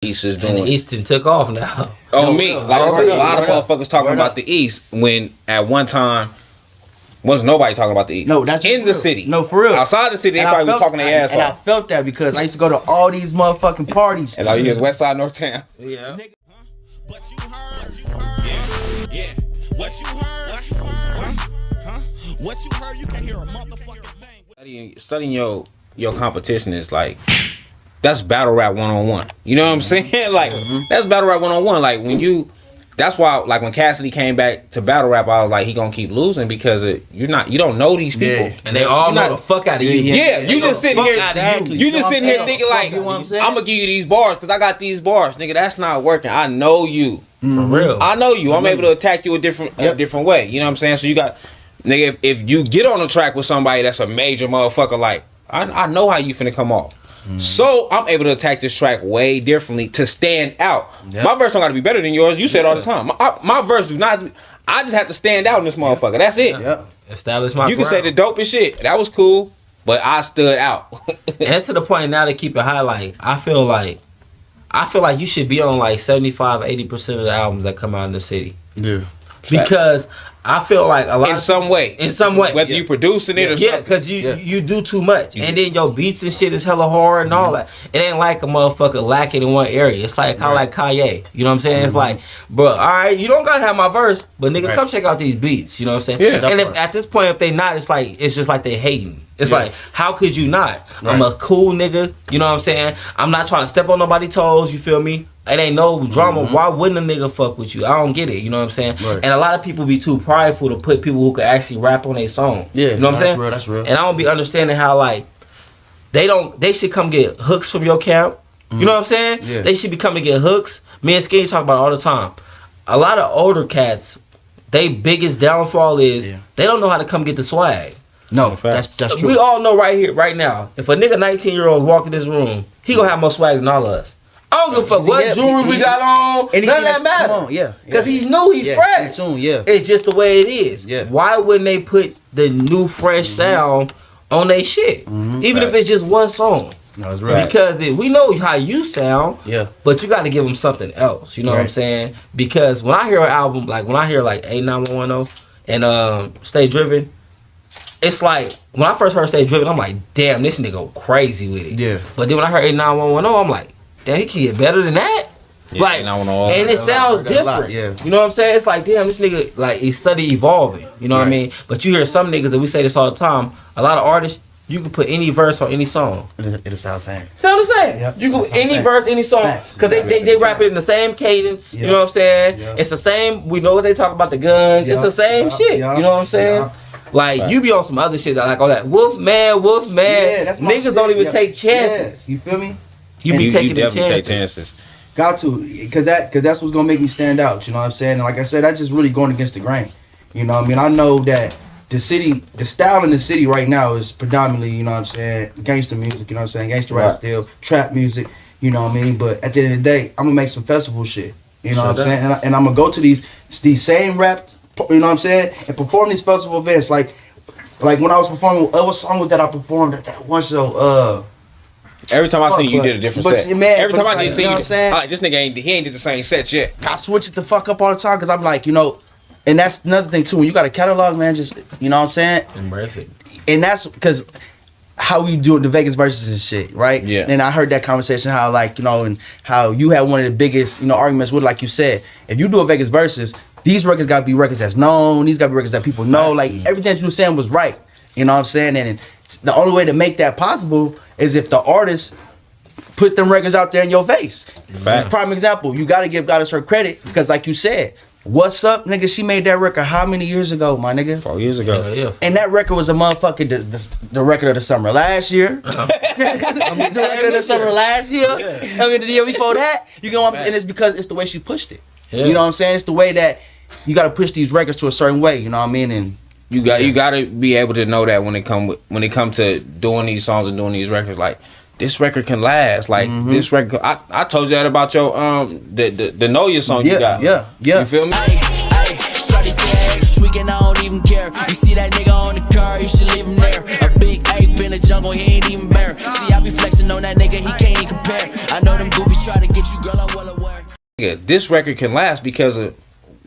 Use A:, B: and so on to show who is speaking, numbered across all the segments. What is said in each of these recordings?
A: East is doing.
B: And the Eastern took off now.
A: Oh, me. Like I said, a lot of motherfuckers talking about the East when at one time wasn't nobody talking about the East.
C: No, that's
A: in the city.
C: No, for real.
A: Outside the city, everybody was talking their ass off.
C: And I felt that because I used to go to all these motherfucking parties.
A: And all you hear is West Side, North Town.
B: Yeah.
D: But you heard, yeah. What you heard, huh? What you heard, you can hear a motherfucking thing.
A: Studying your competition is like, that's battle rap 101. You know what I'm saying? Like, that's battle rap 101. Like, when you, that's why, like, when Cassidy came back to battle rap, I was like, he gonna keep losing because you don't know these people.
B: Yeah. And they all know the fuck out of you.
A: Yeah, you just sitting here, you just sitting here thinking like,
C: you know
A: I'm gonna give you these bars because I got these bars. Nigga, that's not working. I know you.
B: For real.
A: I know you. I'm able to attack you a different way. You know what I'm saying? So you got, nigga, if you get on the track with somebody that's a major motherfucker, like, I know how you finna come off. So I'm able to attack this track way differently to stand out. My verse don't gotta be better than yours. You said all the time. My verse do not. I just have to stand out in this motherfucker. That's it.
B: Establish my.
A: You can say the dopest shit. That was cool, but I stood out.
B: And it's to the point now to keep it high. Like I feel like you should be on like 75-80% of the albums that come out in the city.
C: Yeah.
B: Because I feel like a lot
A: in some way, whether you producing it or something.
B: Because you do too much, and then your beats and shit is hella hard and all that. It ain't like a motherfucker lacking in one area. It's like kind of like Kanye. You know what I'm saying? It's like, bro, all right, you don't gotta have my verse, but nigga, come check out these beats. You know what I'm saying?
A: Yeah.
B: And at this point, if they not, it's just like they hating. It's like, how could you not? I'm a cool nigga. You know what I'm saying? I'm not trying to step on nobody's toes. You feel me? It ain't no drama. Why wouldn't a nigga fuck with you? I don't get it. You know what I'm saying? Right. And a lot of people be too prideful to put people who could actually rap on their song. Yeah, you know what I'm saying?
C: That's real.
B: And I don't be understanding how like they should come get hooks from your camp. You know what I'm saying? Yeah. They should be coming to get hooks. Me and Skinny talk about it all the time. A lot of older cats, they biggest downfall is they don't know how to come get the swag.
C: No, that's true.
B: We all know right now, if a nigga 19-year-old walk in this room, he gonna have more swag than all of us. I don't give a fuck what jewelry we got on. None of that matter. Because he's new, he's fresh. It's just the way it is. Yeah. Why wouldn't they put the new fresh sound on their shit? Even if it's just one song.
C: No, that's right.
B: Because we know how you sound, but you got to give them something else. You know what I'm saying? Because when I hear an album, like when I hear like 89110 and Stay Driven, it's like when I first heard Stay Driven, I'm like, damn, this nigga crazy with it. Yeah. But then when I heard 89110, I'm like, damn, he can get better than that. Yeah, like, and it sounds different. You know what I'm saying? It's like, damn, this nigga, like, he's steady evolving. You know what I mean? But you hear some niggas, and we say this all the time, a lot of artists, you can put any verse on any song.
C: It'll sound the same.
B: Sound the same. Yep. You can any verse, any song. Because they rap it in the same cadence. You know what I'm saying? It's the same. We know what they talk about, the guns. It's the same shit. You know what I'm saying? Like, you be on some other shit that like all that. Wolfman. Yeah, that's my niggas shit. Don't even take chances.
C: You feel me?
B: You be taking the
A: definitely take chances.
C: Got to, because that's what's gonna make me stand out. You know what I'm saying? And like I said, that's just really going against the grain. You know what I mean? I know that the style in the city right now is predominantly, you know what I'm saying, gangster music. You know what I'm saying? Gangster rap still, trap music. You know what I mean? But at the end of the day, I'm gonna make some festival shit. You know what I'm saying? And I'm gonna go to these same raps. You know what I'm saying? And perform these festival events. Like when I was performing, what song was that I performed at that one show?
A: Every time I seen you did a different set. Every time I see you, this nigga ain't did the same set yet.
C: I switch it the fuck up all the time because I'm like, you know, and that's another thing too. When you got a catalog, man, just, you know what I'm saying?
B: Embrace it.
C: And that's because how we do the Vegas verses and shit, right? Yeah. And I heard that conversation how, like, you know, and how you had one of the biggest, you know, arguments with, like you said, if you do a Vegas verses, these records gotta be records that's known. These gotta be records that people know. Like, everything that you were saying was right. You know what I'm saying? And the only way to make that possible is if the artist put them records out there in your face. Fact. Prime example, you gotta give Goddess her credit because, like you said, What's Up, nigga, she made that record how many years ago, my nigga?
A: 4 years ago.
B: Yeah.
C: And that record was a motherfucking the record of the summer last year. The record of the summer last year. Yeah. I mean, the year before that. You know what I'm saying? And it's because it's the way she pushed it. Yeah. You know what I'm saying? It's the way that you gotta push these records to a certain way. You know what I mean? And
A: you gotta be able to know that when it come to doing these songs and doing these records, like, this record can last. Like, this record, I told you that about your the Know Your song you got.
C: Yeah.
A: You feel me?
D: Hey, shorty say X tweaking, I don't even care. You see that nigga on the car, you should leave him there. A big ape in the jungle, he ain't even bear. See, I be flexing on that nigga, he can't even compare. I know them goofy
E: try to get you, girl, I'm well aware.
A: Yeah, this record can last because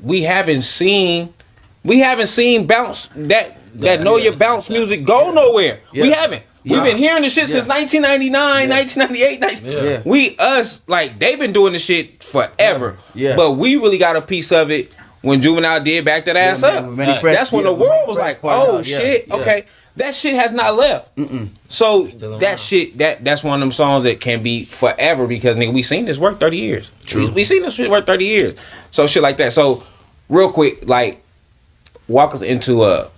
A: we haven't seen bounce that know your bounce music go nowhere. Yeah. We haven't. Yeah. We've been hearing this shit since 1999, 1998. We like they've been doing this shit forever. Yeah. But we really got a piece of it when Juvenile did Back That Ass Up. That's when the world was like, oh shit, okay. That shit has not left. So that shit, that's one of them songs that can be forever because nigga, we seen this work 30 years. True. We seen this shit work 30 years. So shit like that. So real quick, like walk us into a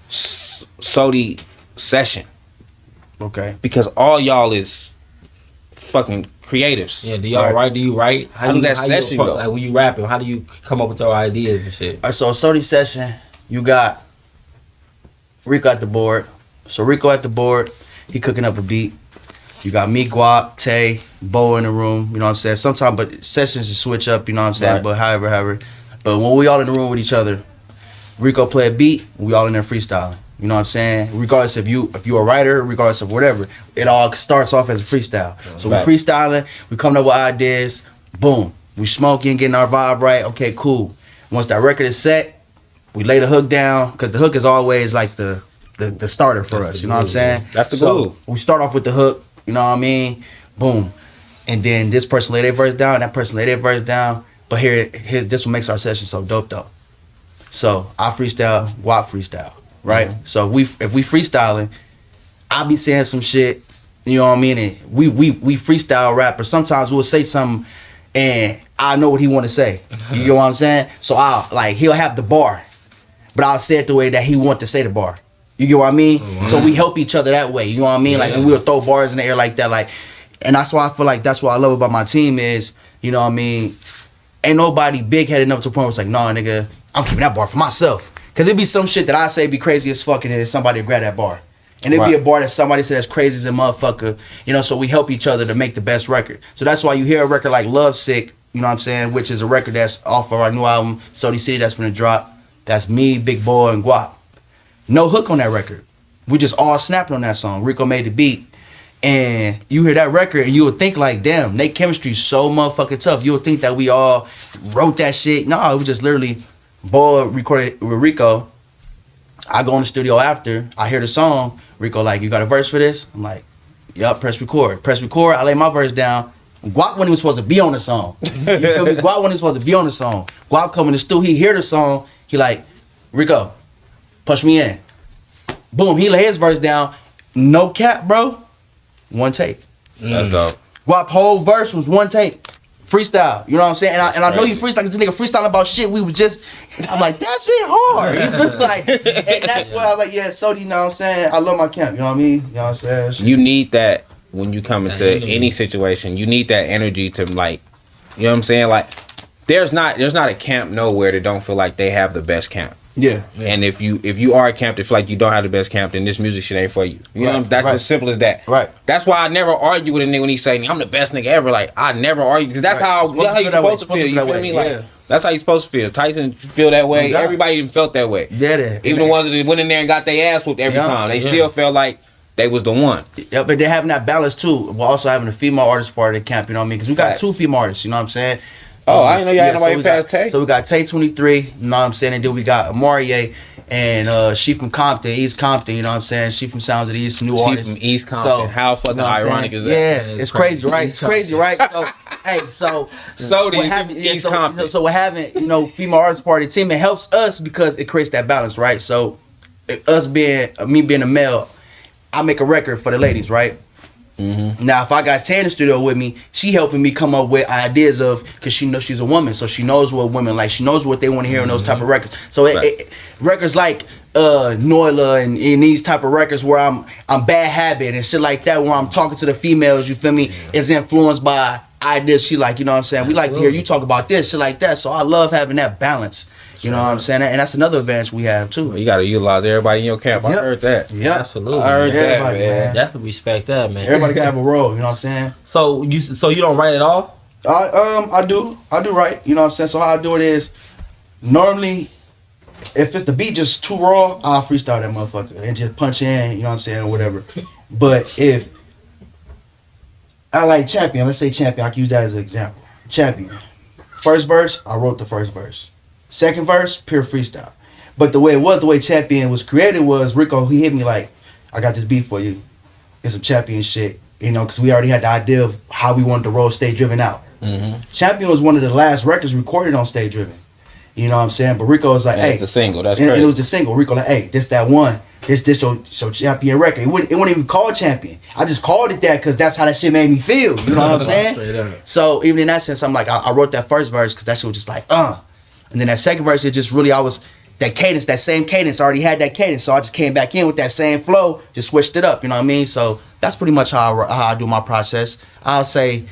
A: Sodi session. Okay. Because all y'all is fucking creatives.
B: Yeah, do y'all write? Do you write?
A: How do that session go?
B: Like when you rapping, how do you come up with your ideas and shit?
C: All right, so Sodi session, you got Rico at the board. So Rico at the board, he cooking up a beat. You got me, Guap, Tay, Bo in the room. You know what I'm saying? Sometimes, but sessions just switch up. You know what I'm saying? Right. But however. But when we all in the room with each other, Rico play a beat. We all in there freestyling. You know what I'm saying? Regardless if you a writer, regardless of whatever, it all starts off as a freestyle. So we freestyling, we coming up with ideas. Boom, we smoking, getting our vibe right. Okay, cool. Once that record is set, we lay the hook down because the hook is always like the starter for us. You know what I'm saying?
A: That's the glue.
C: So we start off with the hook. You know what I mean? Boom, and then this person lay their verse down, that person lay their verse down. But this what makes our session so dope though. So I freestyle, Guap freestyle, right? Mm-hmm. So if we freestyling, I be saying some shit. You know what I mean? And we freestyle rap, or sometimes we'll say something and I know what he want to say. You know what I'm saying? So he'll have the bar, but I'll say it the way that he want to say the bar. You get what I mean? Mm-hmm. So we help each other that way. You know what I mean? Like, and we'll throw bars in the air like that. Like, and that's why I feel like that's what I love about my team is, you know what I mean? Ain't nobody big headed enough to the point where it's like, nah, nigga, I'm keeping that bar for myself. Cause it be some shit that I say be crazy as fuck, and then somebody grab that bar. And it'd be a bar that somebody said that's crazy as a motherfucker. You know, so we help each other to make the best record. So that's why you hear a record like Love Sick, you know what I'm saying, which is a record that's off of our new album, Sodi City, that's finna drop. That's me, Big Boy, and Guap. No hook on that record. We just all snapping on that song. Rico made the beat. And you hear that record and you would think like, damn, they chemistry's so motherfucking tough. You would think that we all wrote that shit. No, it was just literally Boy recorded with Rico. I go in the studio after, I hear the song. Rico like, you got a verse for this? I'm like, yup, press record. Press record, I lay my verse down. Guap when he was supposed to be on the song. You feel me? Guap when he was supposed to be on the song. Guap come in the studio, he hear the song. He like, Rico, push me in. Boom, he lay his verse down. No cap, bro. One take.
A: That's dope.
C: Guap whole verse was one take. Freestyle. You know what I'm saying? And I know you freestyle because this nigga freestyling about shit. We were just, I'm like, that shit hard. Like, and that's why I was like, yeah, Sodi, you know what I'm saying? I love my camp. You know what I mean? You know what I'm saying?
A: You need that when you come into any situation. You need that energy to, like, you know what I'm saying? Like, there's not a camp nowhere that don't feel like they have the best camp.
C: Yeah.
A: And if you are a camp that feel like you don't have the best camp, then this music shit ain't for you. You know, that's as simple as that.
C: Right.
A: That's why I never argue with a nigga when he say I'm the best nigga ever. Like, I never argue because that's how you supposed to feel. You feel me? Like, that's how you supposed to feel. Tyson feel that way. Everybody even felt that way.
C: Yeah.
A: Even the ones that went in there and got their ass whooped every time, they still felt like they was the one.
C: Yeah, but they're having that balance too. We're also having a female artist part of the camp. You know what I mean? Because we got two female artists. You know what I'm saying?
A: Oh, I didn't know y'all had nobody past Tay.
C: So we got Tay 23, you know what I'm saying? And then we got Amarie, and she from Compton, East Compton, you know what I'm saying? She from Sounds of the East, new artist.
A: She from East Compton. So, how fucking ironic is that?
C: Yeah, it's crazy, right? It's crazy, right? So, hey, so
A: East Compton.
C: So we're having, you know, female artist party team. It helps us because it creates that balance, right? So us me being a male, I make a record for the ladies, right? Mm-hmm. Now, if I got Tay in the studio with me, she helping me come up with ideas of, because she knows she's a woman, so she knows what women like. She knows what they want to hear in those type of records. So records like Noila and these type of records where I'm Bad Habit and shit like that, where I'm talking to the females, you feel me, is influenced by ideas she like, you know what I'm saying? We like to hear you talk about this, shit like that. So I love having that balance. You know what I'm saying? And that's another advantage we have too.
A: You gotta utilize everybody in your camp. I heard that.
B: Yeah, absolutely.
A: I heard that, man.
B: Definitely respect that, man.
C: Everybody can have a role. You know what I'm saying?
B: So you don't write at all?
C: I do write. You know what I'm saying? So how I do it is, normally, if it's the beat just too raw, I'll freestyle that motherfucker and just punch in. You know what I'm saying? Or whatever. But if I like Champion. Let's say Champion. I can use that as an example. Champion. First verse, I wrote the first verse. Second verse, pure freestyle. But the way Champion was created was Rico, he hit me like, I got this beat for you. It's some Champion shit. You know, because we already had the idea of how we wanted to roll Stay Driven out. Mm-hmm. Champion was one of the last records recorded on Stay Driven. You know what I'm saying? But Rico was like, hey.
A: It's a single. That's crazy.
C: And it was the single. Rico like, hey, this that one. This your Champion record. It wasn't even called Champion. I just called it that because that's how that shit made me feel. You know what I'm saying? So even in that sense, I'm like, I wrote that first verse because that shit was just like, And then that second verse, it just really, that cadence, that same cadence, I already had that cadence. So I just came back in with that same flow, just switched it up. You know what I mean? So that's pretty much how I do my process. I'll say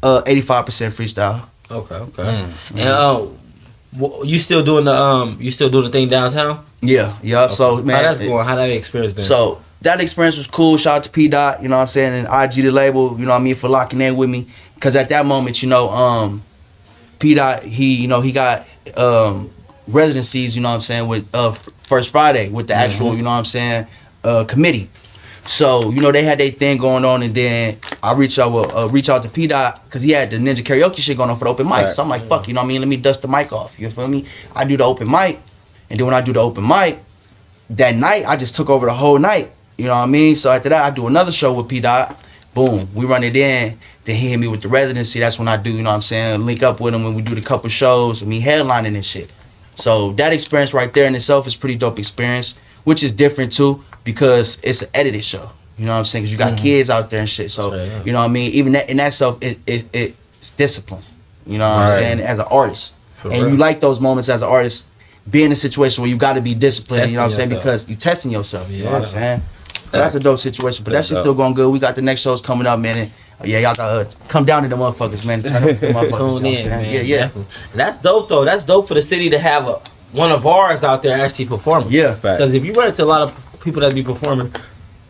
C: 85% freestyle.
B: Okay. Mm-hmm. And you still doing the thing downtown?
C: Yeah. Okay. So man,
B: how that's going? How that experience been?
C: So that experience was cool. Shout out to pt.2, you know what I'm saying, and IG the label, you know what I mean, for locking in with me. Cause at that moment, you know, pt.2, he got residencies, you know what I'm saying, with First Friday with the actual, you know what I'm saying, committee. So, you know, they had their thing going on, and then I reach out to pt.2 because he had the Ninja Karaoke shit going on for the open mic. Right. So I'm like, fuck, you know what I mean? Let me dust the mic off. You feel me? I do the open mic, and then when I do the open mic, that night, I just took over the whole night. You know what I mean? So after that, I do another show with pt.2. Boom, we run it in. Then he hit me with the residency. That's when I do, you know what I'm saying, link up with him when we do the couple shows and me headlining and shit. So that experience right there in itself is pretty dope experience, which is different too because it's an edited show. You know what I'm saying? Because you got kids out there and shit. So, you know what I mean? Even that, in that self, it's discipline. You know what I'm saying? As an artist. For and real. You like those moments as an artist, be in a situation where you got to be disciplined, you know what I'm saying? Because you testing yourself. You know what I'm saying? So that's a dope situation. But that shit's still going good. We got the next shows coming up, man. And, y'all got to come down to the motherfuckers, man. Turn up the motherfuckers. Tune in, man. Yeah. Definitely.
B: That's dope, though. That's dope for the city to have one of ours out there actually performing.
C: Yeah.
B: Because if you run into a lot of people that be performing,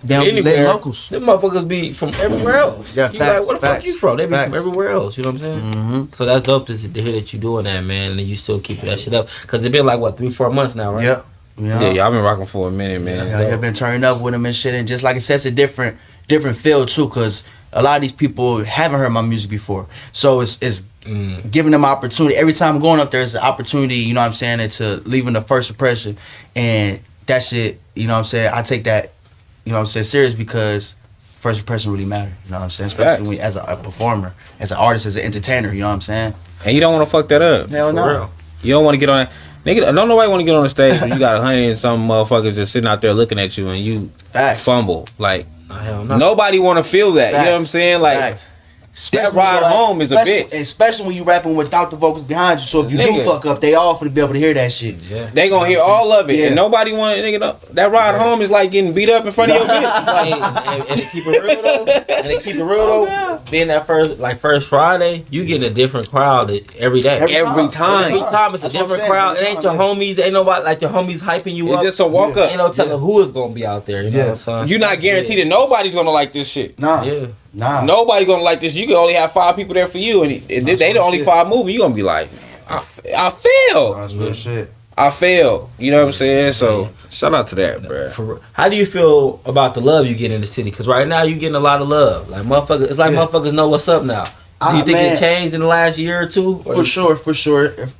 C: anywhere, locals.
B: Them motherfuckers be from everywhere else.
C: Yeah,
B: you
C: facts,
B: like, where the fuck you from? They be from everywhere else. You know what I'm saying?
C: Mm-hmm.
B: So that's dope to hear that you doing that, man, and you still keeping that shit up. Because it's been like, 3-4 months now, right?
C: Yeah.
A: Yeah, y'all been rocking for a minute, man.
C: Yeah, I've been turning up with them and shit. And just like I said, it's a different feel, too, because a lot of these people haven't heard my music before. So it's giving them opportunity. Every time I'm going up there, it's an opportunity, you know what I'm saying, to leaving the first impression. And that shit, you know what I'm saying, I take that, you know what I'm saying, serious because first impression really matter. You know what I'm saying? Especially when, as a performer, as an artist, as an entertainer, you know what I'm saying?
A: And you don't want to fuck that up.
C: Hell no.
A: You don't want to get on that. Nigga, don't nobody want to get on the stage when you got 100 and some motherfuckers just sitting out there looking at you and you fumble. Like, nobody want to feel that. You know what I'm saying? Like, that ride home is a bitch.
C: Especially when you rapping without the vocals behind you. So if you do fuck up, they all finna be able to hear that shit.
A: Yeah. They gonna hear all of it. Yeah. And nobody want to, nigga, that ride home is like getting beat up in front of your bitch.
B: Like, and to keep it real though, being that first Friday, you get a different crowd every day.
C: Every time
B: it's a different crowd. It ain't your homies, ain't nobody like your homies hyping you up.
A: It's just a walk up.
B: Ain't no telling who is gonna be out there. You know what I'm saying?
A: You're not guaranteed that nobody's gonna like this shit.
C: Nah.
A: Nobody gonna like this. You can only have 5 people there for you, and they the only 5 moving. You gonna be like, I failed.
C: That's real shit.
A: I failed. You know what I'm saying? So shout out to that, bro.
B: How do you feel about the love you get in the city? Because right now you getting a lot of love. Like motherfuckers, it's like motherfuckers know what's up now. Do you think it changed in the last year or two?
C: For sure.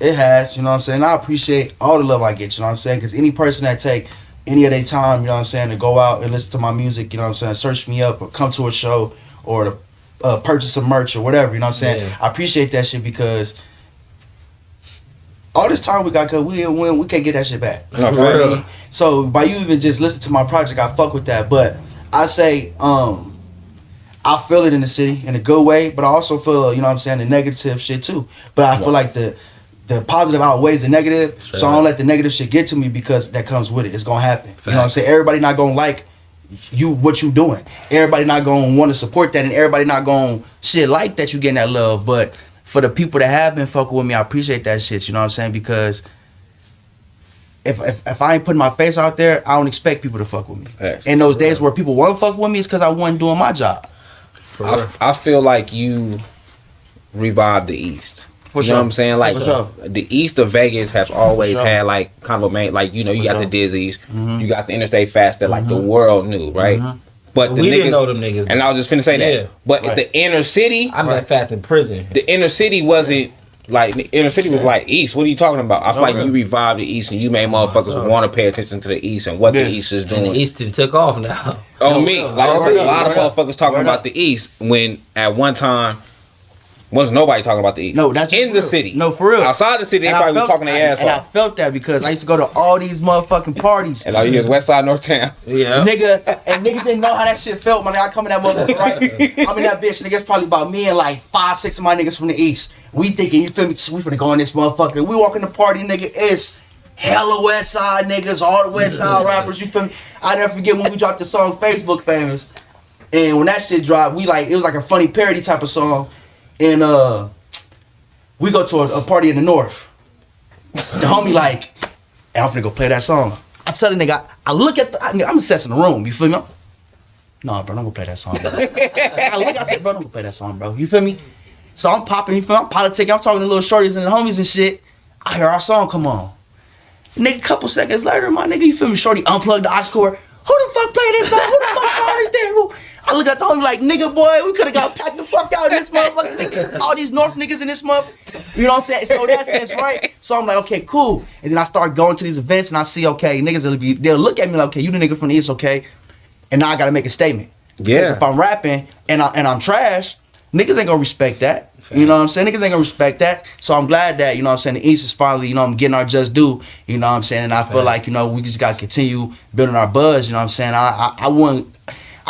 C: It has. You know what I'm saying? I appreciate all the love I get. You know what I'm saying? Because any person that take any of their time, you know what I'm saying, to go out and listen to my music, you know what I'm saying, search me up or come to a show or to purchase some merch or whatever, you know what I'm saying? Yeah. I appreciate that shit because all this time we got, cause we can't get that shit back.
A: No, for real.
C: So by you even just listen to my project, I fuck with that. But I say, I feel it in the city in a good way, but I also feel, you know what I'm saying, the negative shit too. But I feel like the positive outweighs the negative, so I don't let the negative shit get to me because that comes with it. It's gonna happen. Facts. You know what I'm saying? Everybody not gonna like what you doing. Everybody not gonna want to support that, and everybody not gonna shit like that you getting that love. But for the people that have been fucking with me, I appreciate that shit. You know what I'm saying? Because if I ain't putting my face out there, I don't expect people to fuck with me. Facts. And those days where people want to fuck with me, it's because I wasn't doing my job.
A: I feel like you revived the East. You know what I'm saying? Like the East of Vegas has always had like kind of a main, like, you know, you got the Dizzies, you got the Interstate Fast that like the world knew, right? But
B: we didn't know them niggas.
A: And I was just finna say that. But the inner city,
B: I met Fats in prison.
A: The inner city wasn't like the inner city was like East. What are you talking about? I feel like you revived the East and you made motherfuckers want to pay attention to the East and what the East is doing.
B: And the East took off now.
A: Oh me, like I heard a lot of motherfuckers talking about the East when at one time wasn't nobody talking about the East.
C: No, that's
A: in the city.
C: No, for real.
A: Outside the city, everybody was talking their ass off.
C: And I felt that because I used to go to all these motherfucking parties.
A: And all you hear is West Side, North Town.
B: Yeah.
C: Nigga, and niggas didn't know how that shit felt, man. I come in that motherfucker, right? I'm in that bitch, nigga. It's probably about me and like 5-6 of my niggas from the East. We thinking, you feel me? We finna go in this motherfucker. We walk in the party, nigga. It's hella West Side niggas, all the West Side rappers. You feel me? I never forget when we dropped the song Facebook Famous. And when that shit dropped, it was like a funny parody type of song. And we go to a party in the North. The homie like, hey, I'm finna go play that song. I tell the nigga, I look at I'm assessing the room, you feel me? No, bro, don't go play that song, bro. I said, bro, don't go play that song, bro. You feel me? So I'm popping, you feel me? I'm politicking, I'm talking to little shorties and the homies and shit. I hear our song come on. Nigga, couple seconds later, my nigga, you feel me? Shorty unplugged the aux cord. Who the fuck played this song? Who the fuck phone is that? I look at the homie like, nigga, boy, we could have got packed the fuck out of this motherfucker. Nigga. All these North niggas in this motherfucker. You know what I'm saying? So in that sense, right? So I'm like, okay, cool. And then I start going to these events and I see, okay, niggas they'll look at me like, okay, you the nigga from the East, okay? And now I gotta make a statement. Because if I'm rapping and I'm trash, niggas ain't gonna respect that. You know what I'm saying? Niggas ain't gonna respect that. So I'm glad that, you know what I'm saying, the East is finally, you know, I'm getting our just due. You know what I'm saying? And I feel like, you know, we just gotta continue building our buzz, you know what I'm saying?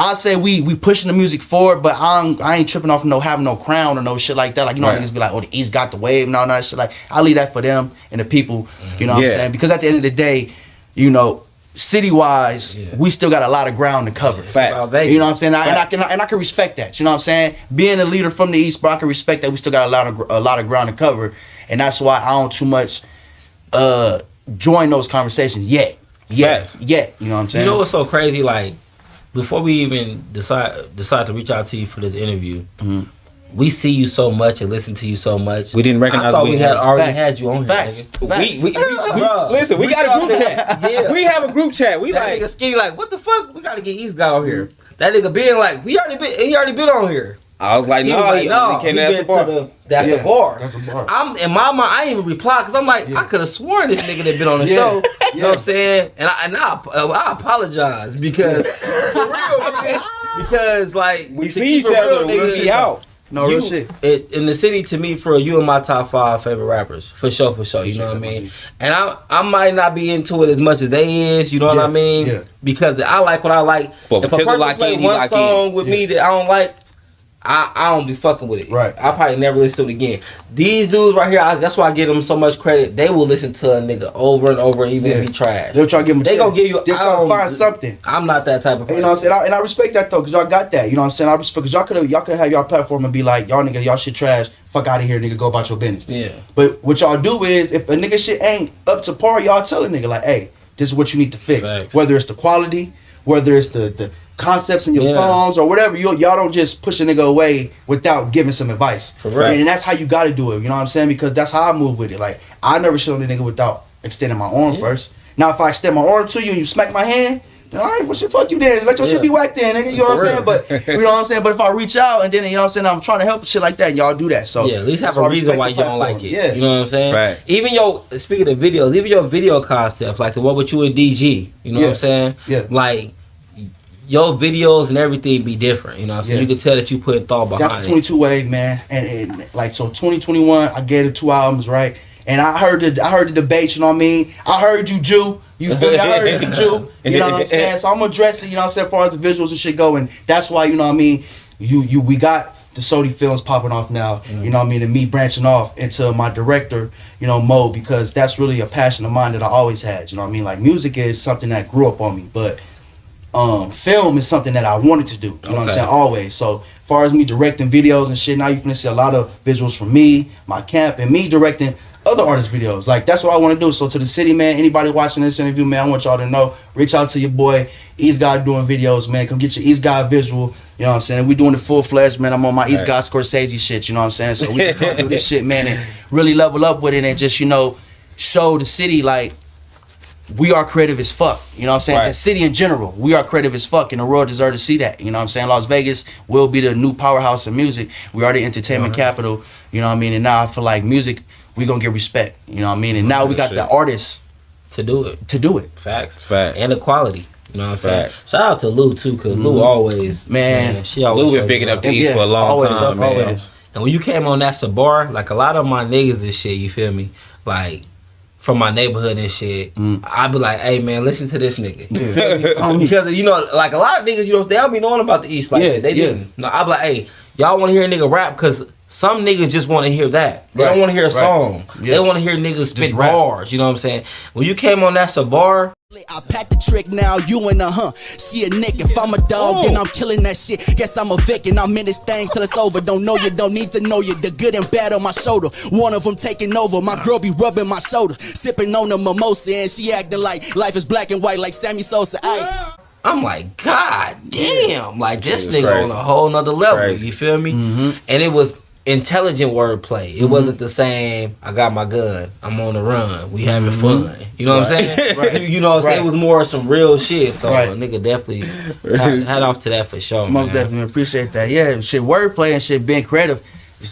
C: I say we pushing the music forward, but I ain't tripping off having no crown or no shit like that. Like, you know, niggas be like, oh, the East got the wave and all that shit. Like, I leave that for them and the people, you know what I'm saying? Because at the end of the day, you know, city-wise, we still got a lot of ground to cover.
A: Facts.
C: You know what I'm saying? And I can respect that. You know what I'm saying? Being a leader from the East, bro, I can respect that we still got a lot of ground to cover. And that's why I don't too much join those conversations yet. You know what I'm saying?
B: You know what's so crazy? Like, before we even decide to reach out to you for this interview, we see you so much and listen to you so much.
A: We didn't recognize.
B: I thought we had already had you on here.
C: Facts.
A: Listen, we got a group chat. Yeah. We have a group chat. We
B: that
A: like
B: nigga Skinny like, what the fuck? We gotta get EastGawd on here. That nigga being like, he already been on here.
A: I was like, no, he came to that's a bar.
B: That's a bar.
C: That's a bar.
B: I'm in my mind, I didn't even reply because I'm like, I could have sworn this nigga that been on the show. You know what I'm saying? And I apologize because for real, because like
A: we see each other, we see out.
C: No real shit.
B: In the city, to me, for you, are my top 5 favorite rappers, for sure. You know what I mean? And I might not be into it as much as they is. You know what I mean?
C: Yeah.
B: Because I like what I like.
A: But
B: if a person play one song with me that I don't like, I don't be fucking with it.
C: Right.
B: I probably never listen to it again. These dudes right here, that's why I give them so much credit. They will listen to a nigga over and over, even if he trash.
C: They'll try to give him.
B: They gonna give you.
C: They'll try to find something.
B: I'm not that type of person.
C: You know what I'm saying? And I respect that though, cause y'all got that. You know what I'm saying? I respect, cause y'all could have y'all platform and be like, y'all nigga, y'all shit trash. Fuck out of here, nigga. Go about your business.
B: Yeah.
C: But what y'all do is, if a nigga shit ain't up to par, y'all tell a nigga like, hey, this is what you need to fix.
B: Thanks.
C: Whether it's the quality, whether it's the concepts in your songs or whatever, y'all don't just push a nigga away without giving some advice.
B: Correct.
C: And that's how you gotta do it, you know what I'm saying? Because that's how I move with it. Like, I never shit on the nigga without extending my arm first. Now, if I extend my arm to you and you smack my hand, then all right, well, shit, fuck you then. Let your shit be whacked then, nigga. You know what I'm saying? But you know what I'm saying? But if I reach out and then, you know what I'm saying, I'm trying to help shit like that, y'all do that. So
B: at least have a reason why you don't like it.
C: Yeah.
B: You know what I'm saying?
A: Right.
B: Even speaking of videos, even your video concepts, like the one with you and DG, you know what I'm saying?
C: Yeah.
B: Like, your videos and everything be different, you know what I'm saying? You can tell that you put thought behind it.
C: That's the 22 wave, man. And like, so 2021, I gave it 2 albums, right? And I heard the debate, you know what I mean? I heard you, Jew. You feel me? I heard you, Jew. You know what I'm saying? So I'm addressing, you know what I'm saying, as far as the visuals and shit go. And that's why, you know what I mean, we got the Sodi films popping off now, you know what I mean, and me branching off into my director, you know, mode, because that's really a passion of mine that I always had, you know what I mean? Like, music is something that grew up on me, but film is something that I wanted to do, you know what I'm saying, always. So as far as me directing videos and shit, now you're finna see a lot of visuals from me, my camp, and me directing other artists' videos. Like, that's what I want to do. So to the city, man, anybody watching this interview, man, I want y'all to know, reach out to your boy EastGawd doing videos, man. Come get your EastGawd visual. You know what I'm saying? We doing it full-fledged, man. I'm on my EastGawd Scorsese shit, you know what I'm saying? So we just trying to do this shit, man, and really level up with it and just, you know, show the city, like, we are creative as fuck. You know what I'm saying?
A: Right.
C: The city in general, we are creative as fuck, and the world deserves to see that. You know what I'm saying? Las Vegas will be the new powerhouse of music. We are the entertainment capital. You know what I mean? And now I feel like music, we gonna get respect. You know what I mean? And now we got the artists
B: to do it. Facts. And the quality. You know what I'm saying? Shout out to Lou too, cause Lou always she always
A: Lou been picking up the East for a long time, man.
B: And when you came on that Sabar, like a lot of my niggas and shit, you feel me? Like from my neighborhood and shit, I be like, hey man, listen to this nigga. Because you know, like a lot of niggas, you know, they don't be knowing about the East like that. They didn't. No, I be like, hey, y'all want to hear a nigga rap? Cause some niggas just want to hear that. They don't want to hear a song. They want to hear niggas spit bars. You know what I'm saying? When you came on that Sabar,
E: I packed the trick now, you in the she a nick. If I'm a dog, then I'm killing that shit. Guess I'm a Vic and I'm in this thing till it's over. Don't know you, don't need to know you. The good and bad on my shoulder. One of them taking over. My girl be rubbing my shoulder, sipping on the mimosa, and she acting like life is black and white like Sammy Sosa.
B: I'm like, God damn, like this nigga on a whole nother level. You feel me? And it was intelligent wordplay. It wasn't the same, I got my gun, I'm on the run, we having fun. You know what I'm saying? You know what I'm saying? It was more some real shit. So nigga definitely hat off to that for sure.
C: Most definitely appreciate that. Yeah, shit, wordplay and shit, being creative.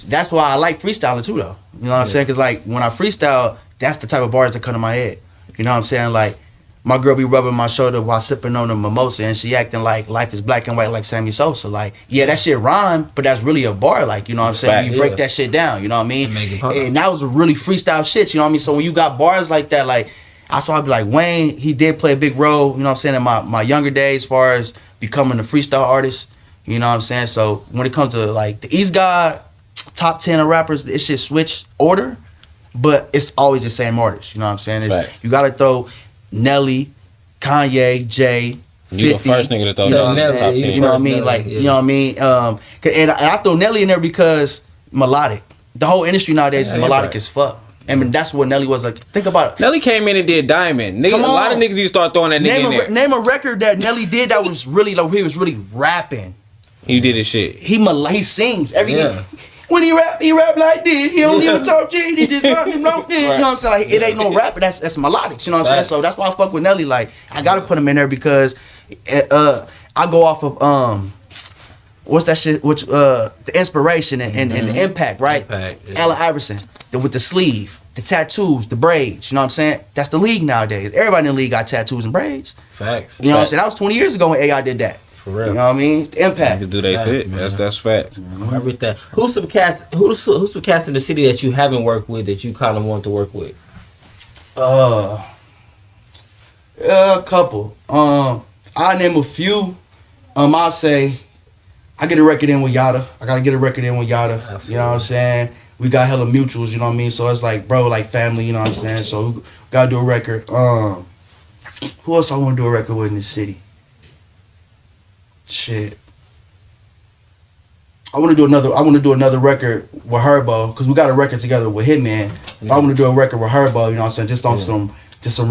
C: That's why I like freestyling too, though. You know what I'm saying? Because like when I freestyle, that's the type of bars that come to my head. You know what I'm saying? Like my girl be rubbing my shoulder while sipping on the mimosa, and she acting like life is black and white like Sammy Sosa. Like, yeah, that shit rhyme, but that's really a bar. Like, you know what I'm saying? You break that shit down. You know what I mean? And that was really freestyle shit. You know what I mean? So when you got bars like that, like that's why I be like, Wayne, he did play a big role. You know what I'm saying? In my younger days, as far as becoming a freestyle artist. You know what I'm saying? So when it comes to like the EastGawd top 10 of rappers, it should switch order, but it's always the same artist. You know what I'm saying? You got to throw Nelly, Kanye, Jay, 50.
A: You the first nigga to throw Nelly.
C: You know what I mean? Like, you know what I mean? And I throw Nelly in there because melodic. The whole industry nowadays is melodic as fuck. I mean, that's what Nelly was like. Think about it.
A: Nelly came in and did Diamond. Niggas, a lot of niggas used to start throwing that nigga in there.
C: Name a record that Nelly did that was really, like, he was really rapping.
A: He did his shit.
C: He sings everything. When he rap like this. He don't even talk shit. He just rap like this. You know what I'm saying? Like, it ain't no rapper. That's melodics. You know what I'm saying? So that's why I fuck with Nelly. Like, I gotta put him in there because I go off of what's that shit? Which the inspiration and the impact, right? Allen Iverson with the sleeve, the tattoos, the braids. You know what I'm saying? That's the league nowadays. Everybody in the league got tattoos and braids.
B: Facts.
C: You know what I'm saying? That was 20 years ago when AI did that.
B: For real.
C: You know what I mean? The impact.
A: Niggas do they shit. That's facts.
B: Everything. Who's some cats in the city that you haven't worked with that you kind of want to work with?
C: A couple. I name a few. I'll say I get a record in with Yada. I gotta get a record in with Yada. Absolutely. You know what I'm saying? We got hella mutuals, you know what I mean? So it's like, bro, like family, you know what I'm saying? So we gotta do a record. Who else I wanna do a record with in the city? Shit. I wanna do another record with Herbo, because we got a record together with Hitman. But I wanna do a record with Herbo, you know what I'm saying? Just on some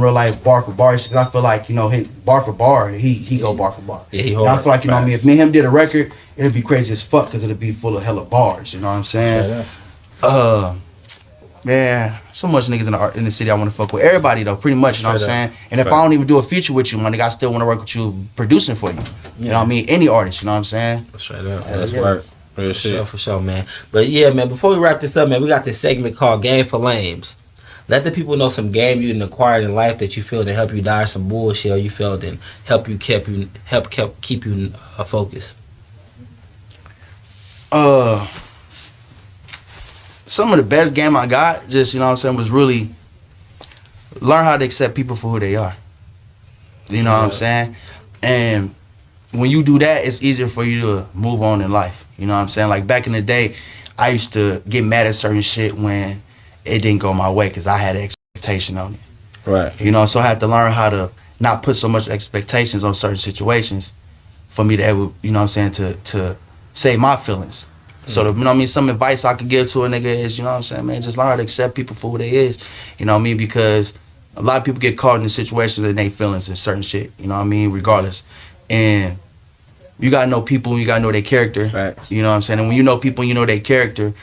C: real life bar for bar shit. Cause I feel like, you know, bar for bar, he go bar for bar. Yeah, he hard. I feel like, you know what I mean, if me and him did a record, it'd be crazy as fuck because it'd be full of hella bars, you know what I'm saying? Man, so much niggas in the city I want to fuck with. Everybody though, pretty much, you know what I'm saying? And if I don't even do a feature with you, my nigga, I still want to work with you producing for you. You know what I mean? Any artist, you know what I'm saying?
B: Straight up.
A: That's work. Real shit.
B: For sure, man. But yeah, man, before we wrap this up, man, we got this segment called Game for Lames. Let the people know some game you done acquired in life that you feel to help you dodge some bullshit, or you felt and help keep you focused.
C: Some of the best game I got, just, you know what I'm saying, was really learn how to accept people for who they are. You know what I'm saying? And when you do that, it's easier for you to move on in life. You know what I'm saying? Like back in the day, I used to get mad at certain shit when it didn't go my way because I had an expectation on it.
A: Right.
C: You know, so I had to learn how to not put so much expectations on certain situations for me to ever, you know what I'm saying, to save my feelings. So, you know what I mean, some advice I could give to a nigga is, you know what I'm saying, man, just learn how to accept people for who they is. You know what I mean? Because a lot of people get caught in the situations and they feelings and certain shit, you know what I mean, regardless. And you gotta know people and you gotta know their character.
A: Facts.
C: You know what I'm saying? And when you know people and you know their character,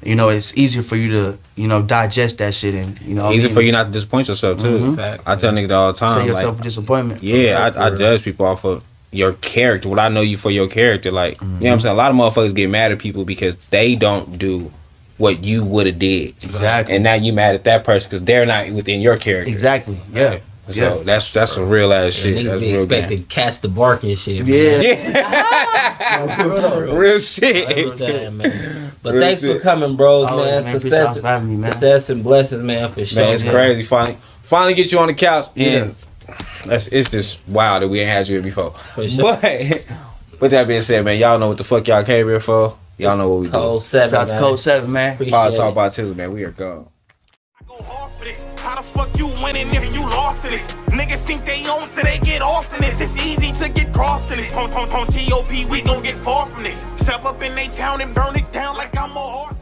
C: you know, it's easier for you to, you know, digest that shit and, you know.
A: Easier for you not to disappoint yourself too. I tell niggas all the time.
C: Tell yourself
A: like,
C: disappointment.
A: Yeah, I judge people off of your character. What I know you for your character. Like, you know what I'm saying? A lot of motherfuckers get mad at people because they don't do what you would have did.
C: Exactly.
A: And now you mad at that person because they're not within your character.
C: Exactly. Yeah.
A: So that's some real ass shit.
B: Niggas
A: That's
B: be
A: real
B: expecting cats to bark and shit.
A: Real shit.
B: Man. But thanks for coming, bros, man. Success and blessings, man, for sure.
A: Man, it's crazy. Finally get you on the couch. And it's just wild that we ain't had you here before. For sure. But with that being said, man, y'all know what the fuck y'all came here for. Y'all know what we do.
B: Kode 7,
C: Shout out to Kode 7, man.
A: Talk about Tizzle, man. We are gone.
D: How the fuck you winning if you lost in this? Niggas think they own, so they get off in this. It's easy to get crossed in this. On TOP, we gon' get far from this. Step up in they town and burn it down like I'm a horse.